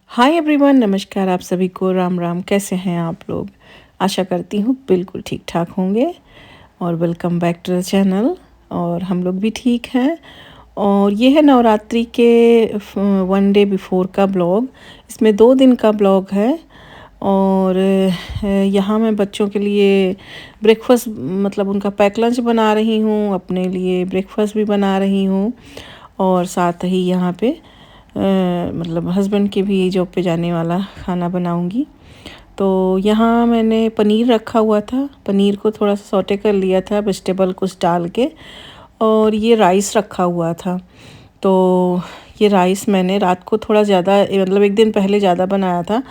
Hi everyone, नमस्कार आप सभी को। राम राम। कैसे हैं आप लोग? आशा करती हूँ बिल्कुल ठीक ठाक होंगे और welcome back to the channel. और हम लोग भी ठीक हैं। और ये है नवरात्रि के 1 डे बिफोर का ब्लॉग। इसमें 2 दिन का ब्लॉग है। और यहाँ मैं बच्चों के लिए ब्रेकफास्ट मतलब उनका पैक लंच बना रही हूँ, अपने लिए ब्रेकफास्ट भी बना रही हूँ। और साथ ही यहाँ पे मतलब हस्बैंड के भी जॉब पे जाने वाला खाना बनाऊंगी। तो यहाँ मैंने पनीर रखा हुआ था, पनीर को थोड़ा सा सौटे कर लिया था वेजिटेबल कुछ डाल के। और ये राइस रखा हुआ था। तो ये राइस मैंने रात को थोड़ा ज़्यादा मतलब 1 दिन पहले ज़्यादा बनाया था,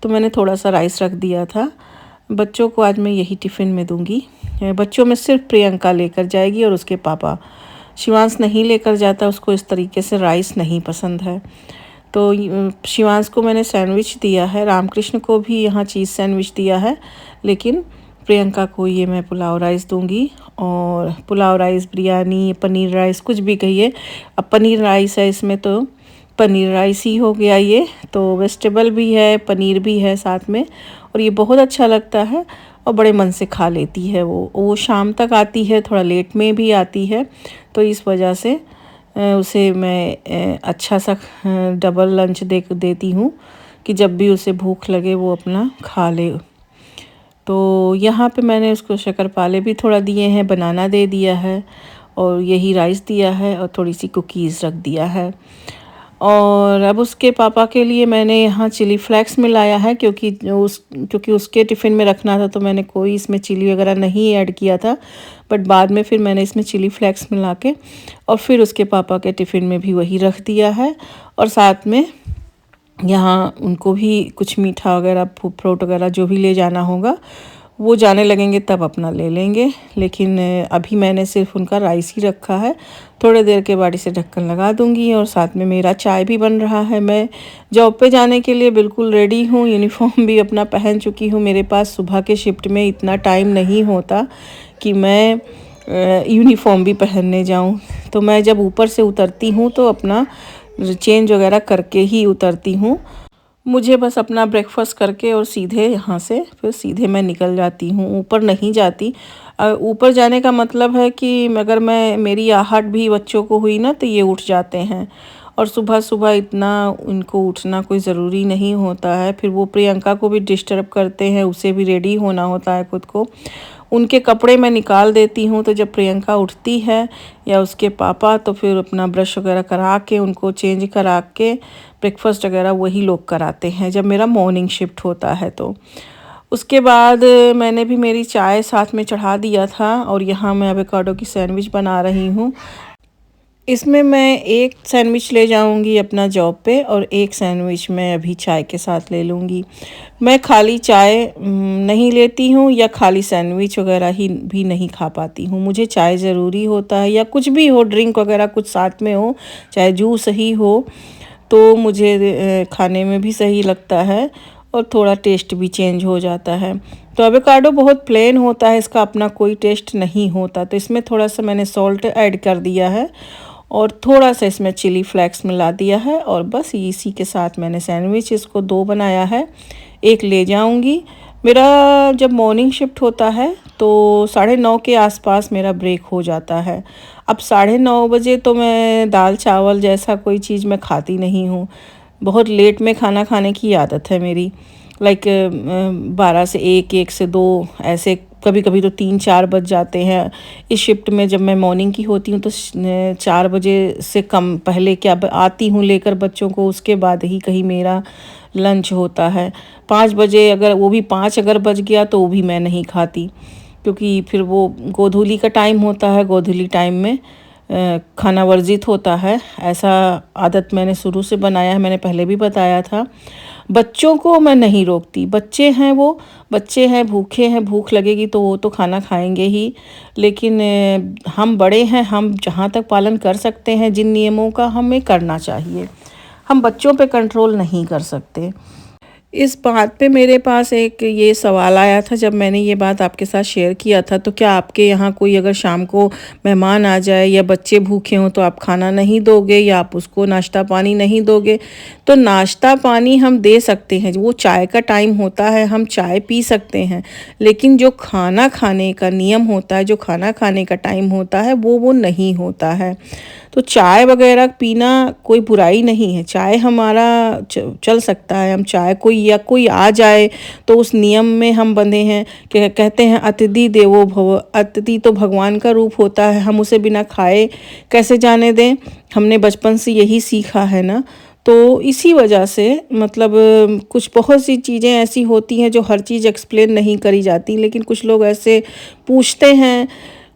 तो मैंने थोड़ा सा राइस रख दिया था। बच्चों को आज मैं यही टिफ़िन में दूंगी। बच्चों में सिर्फ प्रियंका लेकर जाएगी और उसके पापा। शिवांश नहीं लेकर जाता, उसको इस तरीके से राइस नहीं पसंद है। तो शिवांश को मैंने सैंडविच दिया है, रामकृष्ण को भी यहाँ चीज़ सैंडविच दिया है, लेकिन प्रियंका को ये मैं पुलाव राइस दूंगी। और पुलाव राइस, बिरयानी, पनीर राइस, कुछ भी कहिए। अब पनीर राइस है इसमें, तो पनीर राइस ही हो गया ये। तो वेजिटेबल भी है, पनीर भी है साथ में। और ये बहुत अच्छा लगता है और बड़े मन से खा लेती है। वो शाम तक आती है, थोड़ा लेट में भी आती है, तो इस वजह से उसे मैं अच्छा सा डबल लंच देती हूँ कि जब भी उसे भूख लगे वो अपना खा ले। तो यहाँ पे मैंने उसको शक्करपारे भी थोड़ा दिए हैं, बनाना दे दिया है, और यही राइस दिया है और थोड़ी सी कुकीज़ रख दिया है। और अब उसके पापा के लिए मैंने यहाँ चिली फ्लेक्स मिलाया है, क्योंकि उसके टिफ़िन में रखना था, तो मैंने कोई इसमें चिली वगैरह नहीं ऐड किया था। बट बाद में फिर मैंने इसमें चिली फ्लेक्स मिला के और फिर उसके पापा के टिफ़िन में भी वही रख दिया है। और साथ में यहाँ उनको भी कुछ मीठा वगैरह, फ्रूट वगैरह जो भी ले जाना होगा, वो जाने लगेंगे तब अपना ले लेंगे। लेकिन अभी मैंने सिर्फ उनका राइस ही रखा है। थोड़ी देर के बाद इसे ढक्कन लगा दूंगी। और साथ में मेरा चाय भी बन रहा है। मैं जॉब पे जाने के लिए बिल्कुल रेडी हूँ, यूनिफॉर्म भी अपना पहन चुकी हूँ। मेरे पास सुबह के शिफ्ट में इतना टाइम नहीं होता कि मैं यूनिफॉर्म भी पहनने जाऊँ। तो मैं जब ऊपर से उतरती हूँ तो अपना चेंज वगैरह करके ही उतरती हूँ। मुझे बस अपना ब्रेकफास्ट करके और सीधे यहाँ से फिर सीधे मैं निकल जाती हूँ, ऊपर नहीं जाती। ऊपर जाने का मतलब है कि अगर मेरी आहट भी बच्चों को हुई ना, तो ये उठ जाते हैं। और सुबह सुबह इतना उनको उठना कोई ज़रूरी नहीं होता है। फिर वो प्रियंका को भी डिस्टर्ब करते हैं, उसे भी रेडी होना होता है खुद को। उनके कपड़े मैं निकाल देती हूँ, तो जब प्रियंका उठती है या उसके पापा, तो फिर अपना ब्रश वगैरह करा के उनको चेंज करा के ब्रेकफास्ट वगैरह वही लोग कराते हैं जब मेरा मॉर्निंग शिफ्ट होता है। तो उसके बाद मैंने भी मेरी चाय साथ में चढ़ा दिया था। और यहाँ मैं एवोकाडो की सैंडविच बना रही हूँ। इसमें मैं एक सैंडविच ले जाऊंगी अपना जॉब पे, और एक सैंडविच मैं अभी चाय के साथ ले लूँगी। मैं खाली चाय नहीं लेती हूँ, या खाली सैंडविच वगैरह ही भी नहीं खा पाती हूँ। मुझे चाय ज़रूरी होता है, या कुछ भी हो, ड्रिंक वगैरह कुछ साथ में हो, चाहे जूस ही हो, तो मुझे खाने में भी सही लगता है और थोड़ा टेस्ट भी चेंज हो जाता है। तो एवोकाडो बहुत प्लेन होता है, इसका अपना कोई टेस्ट नहीं होता। तो इसमें थोड़ा सा मैंने सॉल्ट ऐड कर दिया है और थोड़ा सा इसमें चिली फ्लेक्स मिला दिया है। और बस इसी के साथ मैंने सैंडविच इसको 2 बनाया है, एक ले जाऊंगी। मेरा जब मॉर्निंग शिफ्ट होता है तो 9:30 के आसपास मेरा ब्रेक हो जाता है। अब 9:30 बजे तो मैं दाल चावल जैसा कोई चीज़ मैं खाती नहीं हूँ। बहुत लेट में खाना खाने की आदत है मेरी, लाइक 12 से 1, 1 से 2, ऐसे कभी कभी तो 3-4 बज जाते हैं। इस शिफ्ट में जब मैं मॉर्निंग की होती हूँ तो 4 बजे से कम पहले क्या आती हूँ लेकर बच्चों को, उसके बाद ही कहीं मेरा लंच होता है। 5 बजे, अगर वो भी 5 अगर बज गया तो वो भी मैं नहीं खाती, क्योंकि फिर वो गोधूली का टाइम होता है। गोधूली टाइम में खाना वर्जित होता है। ऐसा आदत मैंने शुरू से बनाया है, मैंने पहले भी बताया था। बच्चों को मैं नहीं रोकती, बच्चे हैं, वो बच्चे हैं, भूखे हैं, भूख लगेगी तो वो तो खाना खाएंगे ही। लेकिन हम बड़े हैं, हम जहाँ तक पालन कर सकते हैं जिन नियमों का, हमें करना चाहिए। हम बच्चों पे कंट्रोल नहीं कर सकते। इस बात पे मेरे पास एक ये सवाल आया था जब मैंने ये बात आपके साथ शेयर किया था, तो क्या आपके यहाँ कोई अगर शाम को मेहमान आ जाए या बच्चे भूखे हों तो आप खाना नहीं दोगे या आप उसको नाश्ता पानी नहीं दोगे? तो नाश्ता पानी हम दे सकते हैं, वो चाय का टाइम होता है, हम चाय पी सकते हैं, लेकिन जो खाना खाने का नियम होता है, जो खाना खाने का टाइम होता है, वो नहीं होता है। तो चाय वगैरह पीना कोई बुराई नहीं है, चाय हमारा चल सकता है, हम चाय कोई या कोई आ जाए तो उस नियम में हम बंधे हैं कि कहते हैं अतिथि देवो भव, अतिथि तो भगवान का रूप होता है, हम उसे बिना खाए कैसे जाने दें? हमने बचपन से यही सीखा है ना। तो इसी वजह से मतलब कुछ बहुत सी चीज़ें ऐसी होती हैं जो हर चीज़ एक्सप्लेन नहीं करी जाती, लेकिन कुछ लोग ऐसे पूछते हैं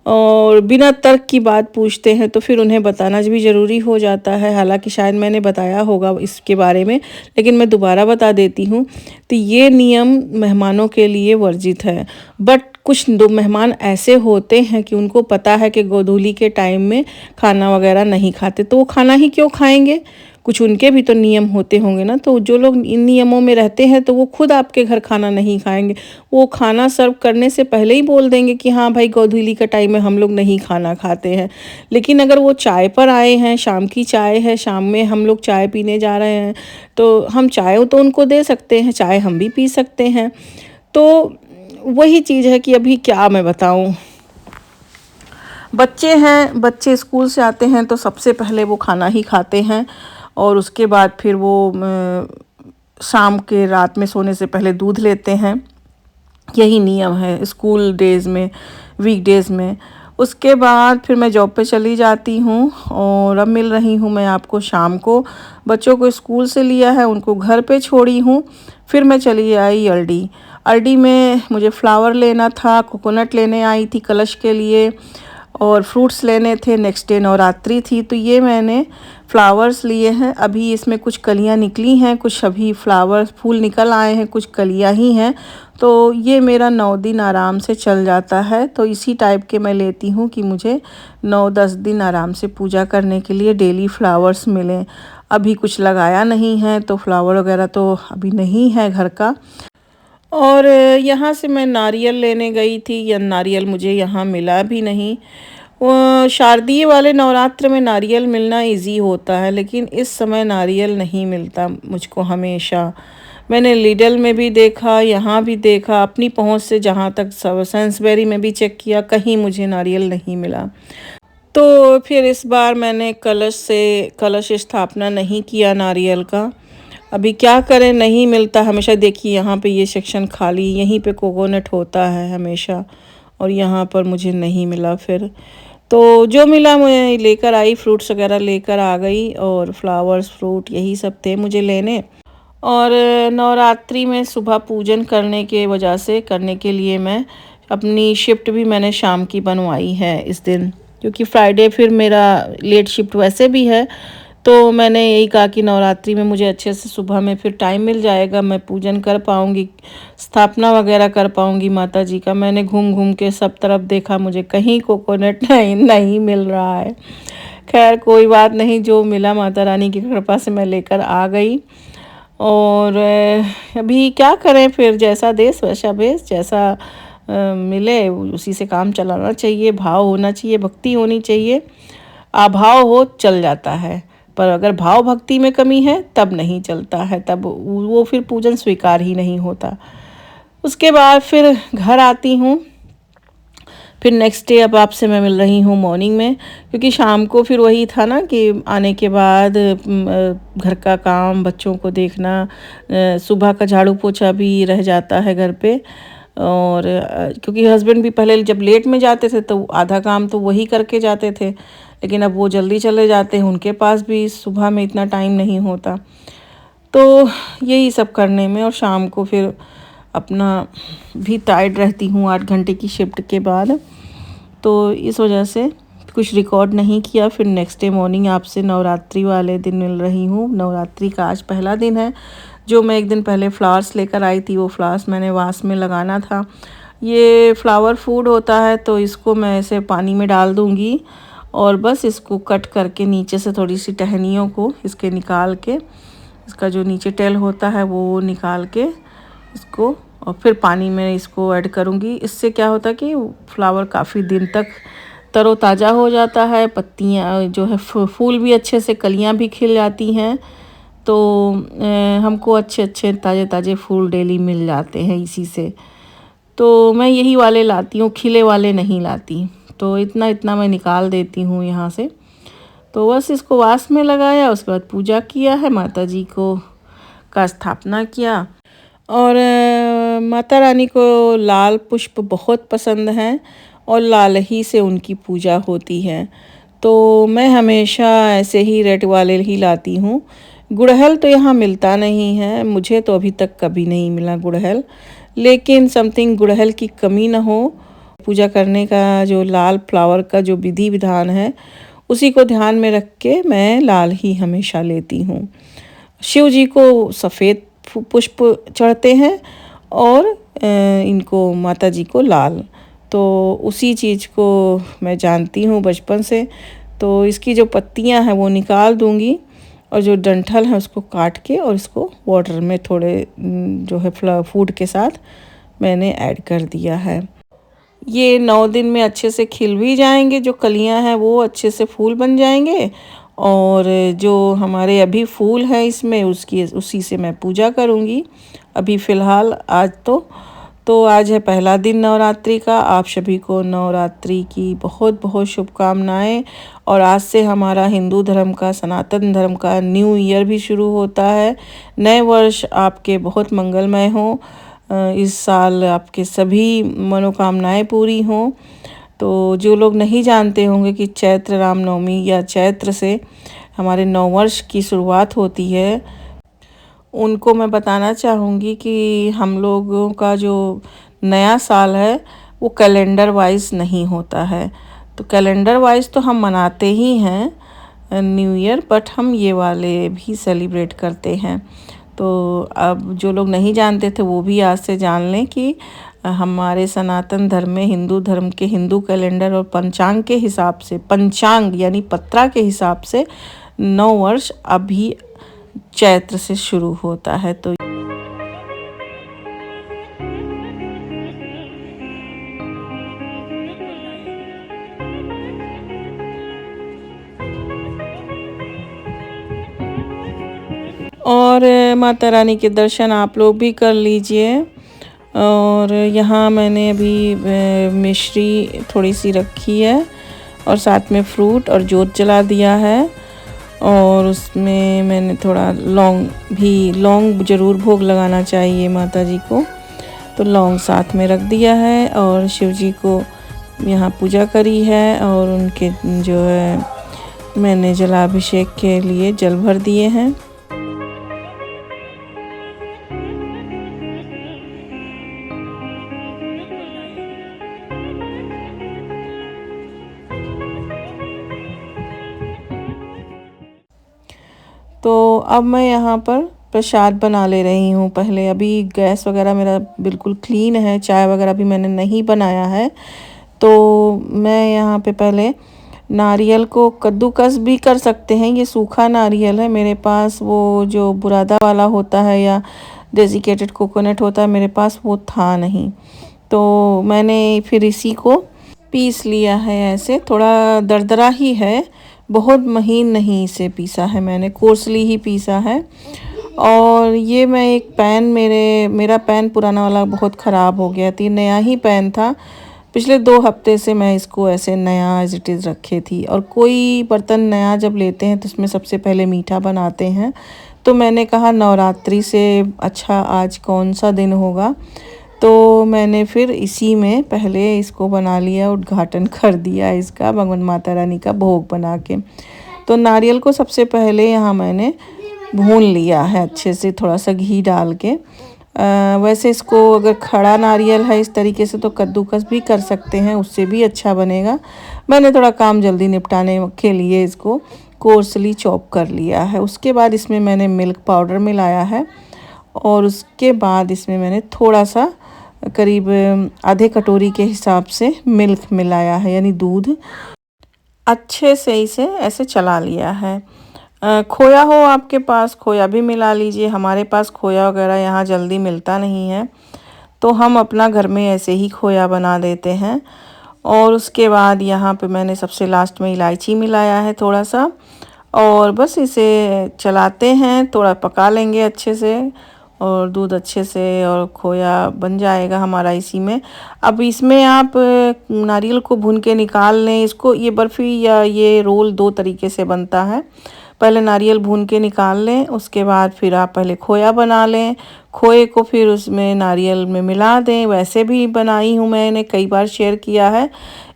और बिना तर्क की बात पूछते हैं, तो फिर उन्हें बताना भी ज़रूरी हो जाता है। हालांकि शायद मैंने बताया होगा इसके बारे में, लेकिन मैं दोबारा बता देती हूँ। तो ये नियम मेहमानों के लिए वर्जित है, बट कुछ दो मेहमान ऐसे होते हैं कि उनको पता है कि गोधूली के टाइम में खाना वगैरह नहीं खाते, तो वो खाना ही क्यों खाएंगे? कुछ उनके भी तो नियम होते होंगे ना। तो जो लोग इन नियमों में रहते हैं तो वो खुद आपके घर खाना नहीं खाएंगे, वो खाना सर्व करने से पहले ही बोल देंगे कि हाँ भाई गोधूली का टाइम में हम लोग नहीं खाना खाते हैं। लेकिन अगर वो चाय पर आए हैं, शाम की चाय है, शाम में हम लोग चाय पीने जा रहे हैं, तो हम चाय तो उनको दे सकते हैं, चाय हम भी पी सकते हैं। तो वही चीज़ है कि अभी क्या मैं बताऊँ, बच्चे हैं, बच्चे स्कूल से आते हैं तो सबसे पहले वो खाना ही खाते हैं और उसके बाद फिर वो शाम के रात में सोने से पहले दूध लेते हैं। यही नियम है स्कूल डेज़ में, वीकडेज़ में। उसके बाद फिर मैं जॉब पे चली जाती हूँ और अब मिल रही हूँ मैं आपको शाम को। बच्चों को स्कूल से लिया है, उनको घर पे छोड़ी हूँ, फिर मैं चली आई अल्डी। अल्डी में मुझे फ्लावर लेना था, कोकोनट लेने आई थी कलश के लिए और फ्रूट्स लेने थे। नेक्स्ट डे नवरात्रि थी, तो ये मैंने फ्लावर्स लिए हैं। अभी इसमें कुछ कलियां निकली हैं, कुछ अभी फ्लावर्स फूल निकल आए हैं, कुछ कलियां ही हैं। तो ये मेरा 9 दिन आराम से चल जाता है। तो इसी टाइप के मैं लेती हूँ कि मुझे 9-10 दिन आराम से पूजा करने के लिए डेली फ्लावर्स मिलें। अभी कुछ लगाया नहीं है तो फ्लावर वगैरह तो अभी नहीं है घर का। और यहाँ से मैं नारियल लेने गई थी, या नारियल मुझे यहाँ मिला भी नहीं। वो शारदीय वाले नवरात्र में नारियल मिलना इजी होता है, लेकिन इस समय नारियल नहीं मिलता मुझको हमेशा। मैंने लिडल में भी देखा, यहाँ भी देखा, अपनी पहुँच से जहाँ तक सेंसबेरी में भी चेक किया, कहीं मुझे नारियल नहीं मिला। तो फिर इस बार मैंने कलश स्थापना नहीं किया नारियल का। अभी क्या करें, नहीं मिलता हमेशा। देखिए यहाँ पे ये सेक्शन खाली, यहीं पे कोकोनट होता है हमेशा, और यहाँ पर मुझे नहीं मिला। फिर तो जो मिला मैं लेकर आई, फ्रूट्स वगैरह लेकर आ गई, और फ्लावर्स फ्रूट यही सब थे मुझे लेने। और नवरात्रि में सुबह पूजन करने के लिए मैं अपनी शिफ्ट भी मैंने शाम की बनवाई है इस दिन, क्योंकि फ्राइडे फिर मेरा लेट शिफ्ट वैसे भी है। तो मैंने यही कहा कि नवरात्रि में मुझे अच्छे से सुबह में फिर टाइम मिल जाएगा, मैं पूजन कर पाऊँगी, स्थापना वगैरह कर पाऊँगी माता जी का। मैंने घूम घूम के सब तरफ देखा, मुझे कहीं कोकोनट नहीं मिल रहा है। खैर कोई बात नहीं, जो मिला माता रानी की कृपा से मैं लेकर आ गई। और अभी क्या करें, फिर जैसा देश वैसा भेष, जैसा मिले उसी से काम चलाना चाहिए। भाव होना चाहिए, भक्ति होनी चाहिए। अभाव हो चल जाता है, पर अगर भाव भक्ति में कमी है तब नहीं चलता है, तब वो फिर पूजन स्वीकार ही नहीं होता। उसके बाद फिर घर आती हूँ। फिर नेक्स्ट डे अब आपसे मैं मिल रही हूँ मॉर्निंग में, क्योंकि शाम को फिर वही था ना कि आने के बाद घर का काम, बच्चों को देखना, सुबह का झाड़ू पोछा भी रह जाता है घर पे। और क्योंकि हस्बैंड भी पहले जब लेट में जाते थे तो आधा काम तो वही करके जाते थे, लेकिन अब वो जल्दी चले जाते हैं, उनके पास भी सुबह में इतना टाइम नहीं होता। तो यही सब करने में, और शाम को फिर अपना भी टायर्ड रहती हूँ 8 घंटे की शिफ्ट के बाद, तो इस वजह से कुछ रिकॉर्ड नहीं किया। फिर नेक्स्ट डे मॉर्निंग आपसे नवरात्रि वाले दिन मिल रही हूँ। नवरात्रि का आज पहला दिन है। जो मैं एक दिन पहले फ्लावर्स लेकर आई थी, वो फ्लावर्स मैंने वास में लगाना था। ये फ्लावर फूड होता है, तो इसको मैं ऐसे पानी में डाल दूँगी और बस इसको कट करके नीचे से थोड़ी सी टहनियों को इसके निकाल के इसका जो नीचे टेल होता है वो निकाल के इसको, और फिर पानी में इसको ऐड करूँगी। इससे क्या होता है कि फ्लावर काफ़ी दिन तक तरोताज़ा हो जाता है, पत्तियाँ जो है फूल भी अच्छे से, कलियाँ भी खिल जाती हैं। तो हमको अच्छे अच्छे ताज़े ताज़े फूल डेली मिल जाते हैं इसी से। तो मैं यही वाले लाती हूँ, खिले वाले नहीं लाती। तो इतना इतना मैं निकाल देती हूँ यहाँ से। तो बस इसको वास में लगाया, उसके बाद पूजा किया है, माता जी को का स्थापना किया। और माता रानी को लाल पुष्प बहुत पसंद हैं और लाल ही से उनकी पूजा होती है। तो मैं हमेशा ऐसे ही रेड वाले ही लाती हूँ। गुड़हल तो यहाँ मिलता नहीं है, मुझे तो अभी तक कभी नहीं मिला गुड़हल, लेकिन समथिंग गुड़हल की कमी ना हो। पूजा करने का जो लाल फ्लावर का जो विधि विधान है उसी को ध्यान में रख के मैं लाल ही हमेशा लेती हूँ। शिव जी को सफ़ेद पुष्प चढ़ते हैं और इनको माता जी को लाल। तो उसी चीज़ को मैं जानती हूँ बचपन से। तो इसकी जो पत्तियां हैं वो निकाल दूंगी और जो डंठल है उसको काट के और इसको वाटर में थोड़े जो है फूड के साथ मैंने ऐड कर दिया है। ये 9 दिन में अच्छे से खिल भी जाएंगे, जो कलियां हैं वो अच्छे से फूल बन जाएंगे। और जो हमारे अभी फूल है इसमें उसी से मैं पूजा करूँगी। अभी फ़िलहाल आज तो आज है पहला दिन नवरात्रि का। आप सभी को नवरात्रि की बहुत बहुत शुभकामनाएं। और आज से हमारा हिंदू धर्म का, सनातन धर्म का न्यू ईयर भी शुरू होता है। नए वर्ष आपके बहुत मंगलमय हो। इस साल आपके सभी मनोकामनाएं पूरी हों। तो जो लोग नहीं जानते होंगे कि चैत्र रामनवमी या चैत्र से हमारे नववर्ष की शुरुआत होती है, उनको मैं बताना चाहूँगी कि हम लोगों का जो नया साल है वो कैलेंडर वाइज नहीं होता है। तो कैलेंडर वाइज तो हम मनाते ही हैं न्यू ईयर, बट हम ये वाले भी सेलिब्रेट करते हैं। तो अब जो लोग नहीं जानते थे वो भी आज से जान लें कि हमारे सनातन धर्म में, हिंदू धर्म के हिंदू कैलेंडर और पंचांग के हिसाब से, पंचांग यानी पत्रा के हिसाब से नव वर्ष अभी चैत्र से शुरू होता है। तो और माता रानी के दर्शन आप लोग भी कर लीजिए। और यहाँ मैंने अभी मिश्री थोड़ी सी रखी है और साथ में फ्रूट और जोत जला दिया है। और उसमें मैंने थोड़ा लौंग ज़रूर भोग लगाना चाहिए माता जी को, तो लौंग साथ में रख दिया है। और शिव जी को यहाँ पूजा करी है और उनके जो है मैंने जलाभिषेक के लिए जल भर दिए हैं। तो अब मैं यहाँ पर प्रसाद बना ले रही हूँ। पहले अभी गैस वगैरह मेरा बिल्कुल क्लीन है, चाय वगैरह भी मैंने नहीं बनाया है। तो मैं यहाँ पे पहले नारियल को कद्दूकस भी कर सकते हैं, ये सूखा नारियल है मेरे पास, वो जो बुरादा वाला होता है या डेसिकेटेड कोकोनट होता है मेरे पास वो था नहीं। तो मैंने फिर इसी को पीस लिया है। ऐसे थोड़ा दरदरा ही है, बहुत महीन नहीं इसे पीसा है मैंने, कोर्सली ही पीसा है। और ये मैं एक पैन, मेरा पैन पुराना वाला बहुत ख़राब हो गया थी, नया ही पैन था। पिछले 2 हफ्ते से मैं इसको ऐसे नया एज इट इज़ रखे थी। और कोई बर्तन नया जब लेते हैं तो उसमें सबसे पहले मीठा बनाते हैं। तो मैंने कहा नवरात्रि से अच्छा आज कौन सा दिन होगा, तो मैंने फिर इसी में पहले इसको बना लिया, उद्घाटन कर दिया इसका, भगवान माता रानी का भोग बना के। तो नारियल को सबसे पहले यहाँ मैंने भून लिया है अच्छे से, थोड़ा सा घी डाल के। वैसे इसको अगर खड़ा नारियल है इस तरीके से तो कद्दूकस भी कर सकते हैं, उससे भी अच्छा बनेगा। मैंने थोड़ा काम जल्दी निपटाने के लिए इसको कोर्सली चॉप कर लिया है। उसके बाद इसमें मैंने मिल्क पाउडर मिलाया है और उसके बाद इसमें मैंने थोड़ा सा करीब आधे कटोरी के हिसाब से मिल्क मिलाया है, यानी दूध। अच्छे से इसे ऐसे चला लिया है। खोया हो आपके पास, खोया भी मिला लीजिए। हमारे पास खोया वगैरह यहाँ जल्दी मिलता नहीं है, तो हम अपना घर में ऐसे ही खोया बना देते हैं। और उसके बाद यहाँ पे मैंने सबसे लास्ट में इलायची मिलाया है थोड़ा सा, और बस इसे चलाते हैं, थोड़ा पका लेंगे अच्छे से, और दूध अच्छे से और खोया बन जाएगा हमारा इसी में। अब इसमें आप नारियल को भून के निकाल लें इसको। ये बर्फ़ी या ये रोल दो तरीके से बनता है। पहले नारियल भून के निकाल लें, उसके बाद फिर आप पहले खोया बना लें, खोए को फिर उसमें नारियल में मिला दें। वैसे भी बनाई हूँ, मैंने कई बार शेयर किया है।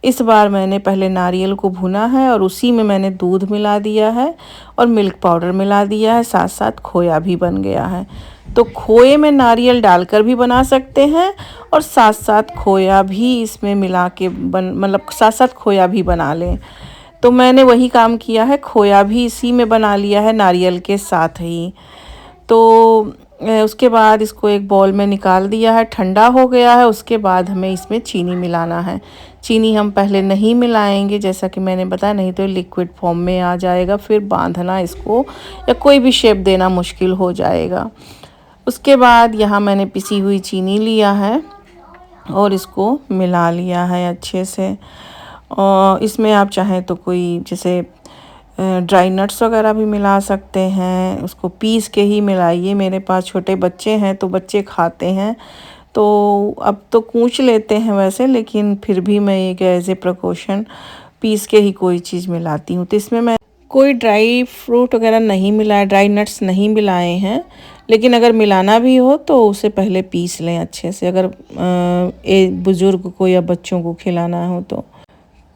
इस बार मैंने पहले नारियल को भुना है और उसी में मैंने दूध मिला दिया है और मिल्क पाउडर मिला दिया है, साथ साथ खोया भी बन गया है। तो खोए में नारियल डालकर भी बना सकते हैं और साथ साथ खोया भी इसमें मिला के मतलब साथ साथ खोया भी बना लें। तो मैंने वही काम किया है, खोया भी इसी में बना लिया है नारियल के साथ ही। तो उसके बाद इसको एक बाउल में निकाल दिया है, ठंडा हो गया है। उसके बाद हमें इसमें चीनी मिलाना है। चीनी हम पहले नहीं मिलाएंगे, जैसा कि मैंने बताया, नहीं तो लिक्विड फॉर्म में आ जाएगा, फिर बांधना इसको या कोई भी शेप देना मुश्किल हो जाएगा। उसके बाद यहाँ मैंने पिसी हुई चीनी लिया है और इसको मिला लिया है अच्छे से। और इसमें आप चाहें तो कोई जैसे ड्राई नट्स वगैरह भी मिला सकते हैं, उसको पीस के ही मिलाइए। मेरे पास छोटे बच्चे हैं तो बच्चे खाते हैं, तो अब तो कूच लेते हैं वैसे, लेकिन फिर भी मैं एक एज ए प्रिकॉशन पीस के ही कोई चीज़ मिलाती हूँ। तो इसमें मैं कोई ड्राई फ्रूट वगैरह नहीं मिलाया, ड्राई नट्स नहीं मिलाए हैं, लेकिन अगर मिलाना भी हो तो उसे पहले पीस लें अच्छे से, अगर बुज़ुर्ग को या बच्चों को खिलाना हो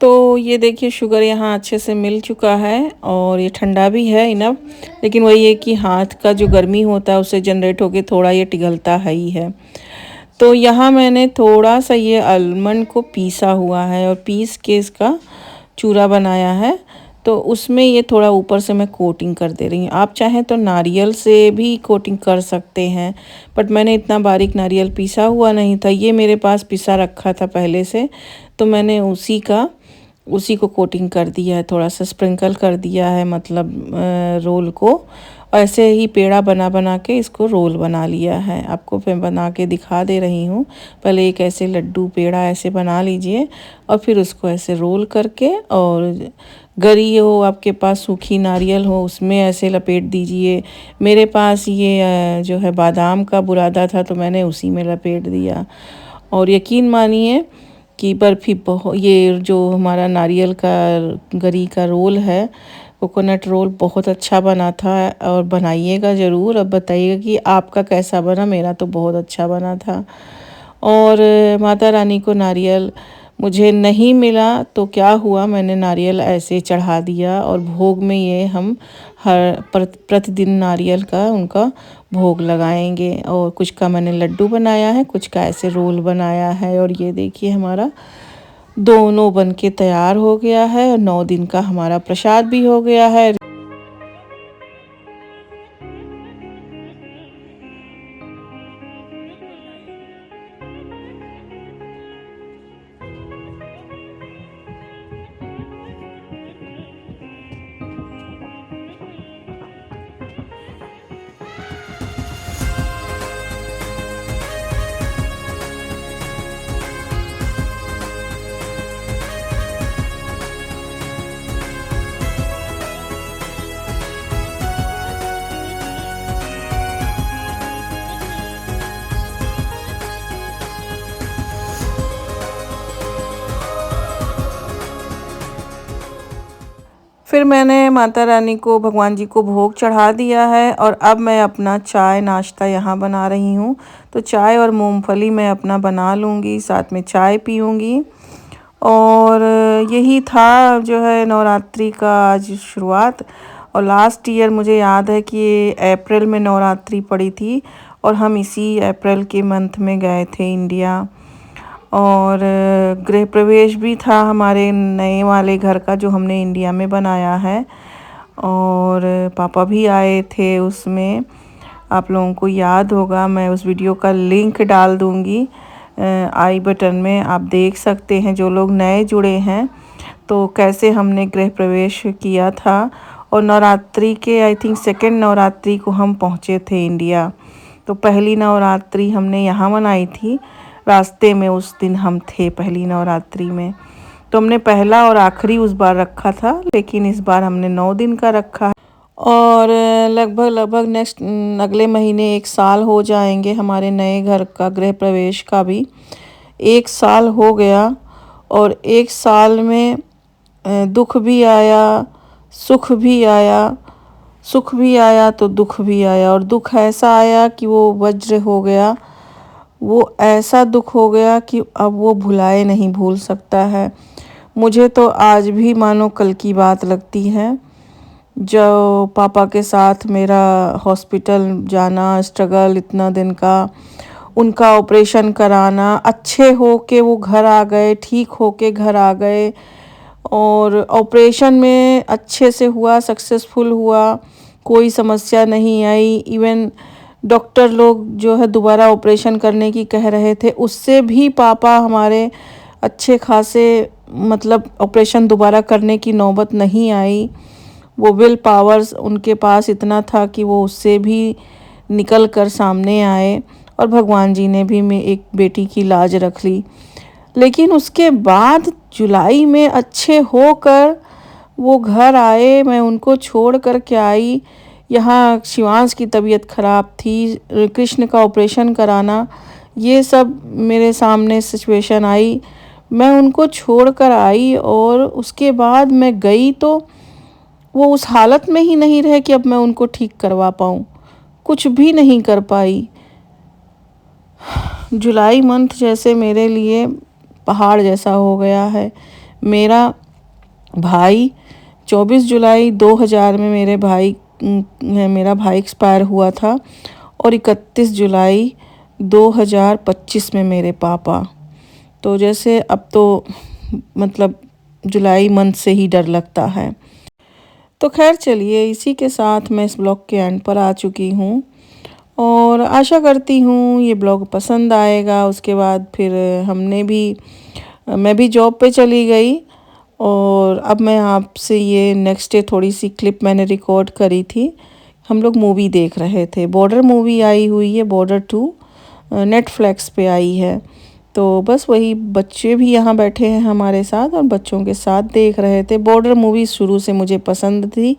तो ये देखिए शुगर यहाँ अच्छे से मिल चुका है और ये ठंडा भी है इनफ। लेकिन वही है कि हाथ का जो गर्मी होता है उससे जनरेट होके थोड़ा ये पिघलता है ही है। तो यहाँ मैंने थोड़ा सा ये आलमंड को पीसा हुआ है और पीस के इसका चूरा बनाया है, तो उसमें ये थोड़ा ऊपर से मैं कोटिंग कर दे रही हूँ। आप चाहें तो नारियल से भी कोटिंग कर सकते हैं, बट मैंने इतना बारीक नारियल पीसा हुआ नहीं था, ये मेरे पास पिसा रखा था पहले से, तो मैंने उसी को कोटिंग कर दिया है, थोड़ा सा स्प्रिंकल कर दिया है, मतलब रोल को। ऐसे ही पेड़ा बना बना के इसको रोल बना लिया है। आपको मैं बना के दिखा दे रही हूँ। पहले एक ऐसे लड्डू पेड़ा ऐसे बना लीजिए और फिर उसको ऐसे रोल करके, और गरी हो आपके पास, सूखी नारियल हो, उसमें ऐसे लपेट दीजिए। मेरे पास ये जो है बादाम का बुरादा था, तो मैंने उसी में लपेट दिया। और यकीन मानिए कि बर्फ़ी ये जो हमारा नारियल का गरी का रोल है, कोकोनट रोल, बहुत अच्छा बना था। और बनाइएगा ज़रूर, अब बताइएगा कि आपका कैसा बना। मेरा तो बहुत अच्छा बना था। और माता रानी को नारियल मुझे नहीं मिला तो क्या हुआ, मैंने नारियल ऐसे चढ़ा दिया, और भोग में ये हम हर प्रतिदिन नारियल का उनका भोग लगाएंगे। और कुछ का मैंने लड्डू बनाया है, कुछ का ऐसे रोल बनाया है। और ये देखिए हमारा दोनों बन के तैयार हो गया है, और 9 दिन का हमारा प्रसाद भी हो गया है। फिर मैंने माता रानी को, भगवान जी को भोग चढ़ा दिया है, और अब मैं अपना चाय नाश्ता यहाँ बना रही हूँ। तो चाय और मूंगफली मैं अपना बना लूँगी, साथ में चाय पीऊँगी। और यही था जो है नवरात्रि का आज शुरुआत। और लास्ट ईयर मुझे याद है कि अप्रैल में नवरात्रि पड़ी थी, और हम इसी अप्रैल के मंथ में गए थे इंडिया। और गृह प्रवेश भी था हमारे नए वाले घर का, जो हमने इंडिया में बनाया है। और पापा भी आए थे उसमें, आप लोगों को याद होगा। मैं उस वीडियो का लिंक डाल दूँगी आई बटन में, आप देख सकते हैं जो लोग नए जुड़े हैं तो कैसे हमने गृह प्रवेश किया था। और नवरात्रि के आई थिंक सेकेंड नवरात्रि को हम पहुँचे थे इंडिया। तो पहली नवरात्रि हमने यहाँ मनाई थी, रास्ते में उस दिन हम थे पहली नवरात्रि में। तो हमने पहला और आखिरी उस बार रखा था, लेकिन इस बार हमने 9 दिन का रखा है। और लगभग नेक्स्ट अगले महीने 1 साल हो जाएंगे हमारे नए घर का गृह प्रवेश का भी। 1 साल हो गया और 1 साल में दुख भी आया, सुख भी आया। सुख भी आया तो दुख भी आया, और दुख ऐसा आया कि वो वज्र हो गया। वो ऐसा दुख हो गया कि अब वो भुलाए नहीं भूल सकता है। मुझे तो आज भी मानो कल की बात लगती है, जो पापा के साथ मेरा हॉस्पिटल जाना, स्ट्रगल इतना दिन का, उनका ऑपरेशन कराना, अच्छे हो के वो घर आ गए, ठीक हो के घर आ गए, और ऑपरेशन में अच्छे से हुआ, सक्सेसफुल हुआ, कोई समस्या नहीं आई। इवन डॉक्टर लोग जो है दोबारा ऑपरेशन करने की कह रहे थे, उससे भी पापा हमारे अच्छे खासे, मतलब ऑपरेशन दोबारा करने की नौबत नहीं आई। वो विल पावर्स उनके पास इतना था कि वो उससे भी निकल कर सामने आए, और भगवान जी ने भी मैं एक बेटी की लाज रख ली। लेकिन उसके बाद जुलाई में अच्छे होकर वो घर आए, मैं उनको छोड़ कर के आई। यहाँ शिवांश की तबीयत ख़राब थी, कृष्ण का ऑपरेशन कराना, ये सब मेरे सामने सिचुएशन आई। मैं उनको छोड़ कर आई और उसके बाद मैं गई तो वो उस हालत में ही नहीं रहे कि अब मैं उनको ठीक करवा पाऊँ। कुछ भी नहीं कर पाई। जुलाई मंथ जैसे मेरे लिए पहाड़ जैसा हो गया है। मेरा भाई 24 जुलाई 2000 में मेरा भाई एक्सपायर हुआ था, और 31 जुलाई 2025 में मेरे पापा। तो जैसे अब तो मतलब जुलाई मंथ से ही डर लगता है। तो खैर चलिए, इसी के साथ मैं इस ब्लॉग के एंड पर आ चुकी हूँ, और आशा करती हूँ ये ब्लॉग पसंद आएगा। उसके बाद फिर मैं भी जॉब पे चली गई, और अब मैं आपसे ये नेक्स्ट डे थोड़ी सी क्लिप मैंने रिकॉर्ड करी थी। हम लोग मूवी देख रहे थे, बॉर्डर मूवी आई हुई है, बॉर्डर 2 नेटफ्लिक्स पे आई है। तो बस वही, बच्चे भी यहाँ बैठे हैं हमारे साथ, और बच्चों के साथ देख रहे थे। बॉर्डर मूवी शुरू से मुझे पसंद थी।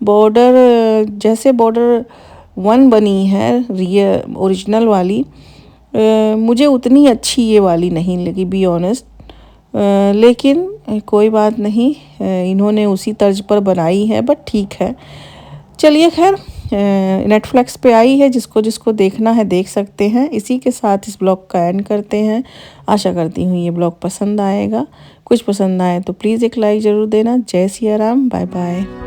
बॉर्डर जैसे बॉर्डर 1 बनी है ओरिजिनल वाली, मुझे उतनी अच्छी ये वाली नहीं लगी, बी ऑनेस्ट। लेकिन कोई बात नहीं, इन्होंने उसी तर्ज पर बनाई है, बट ठीक है। चलिए खैर, नेटफ्लिक्स पे आई है, जिसको जिसको देखना है देख सकते हैं। इसी के साथ इस ब्लॉग का एंड करते हैं। आशा करती हूँ ये ब्लॉग पसंद आएगा। कुछ पसंद आए तो प्लीज़ एक लाइक ज़रूर देना। जय सिया राम, बाय बाय।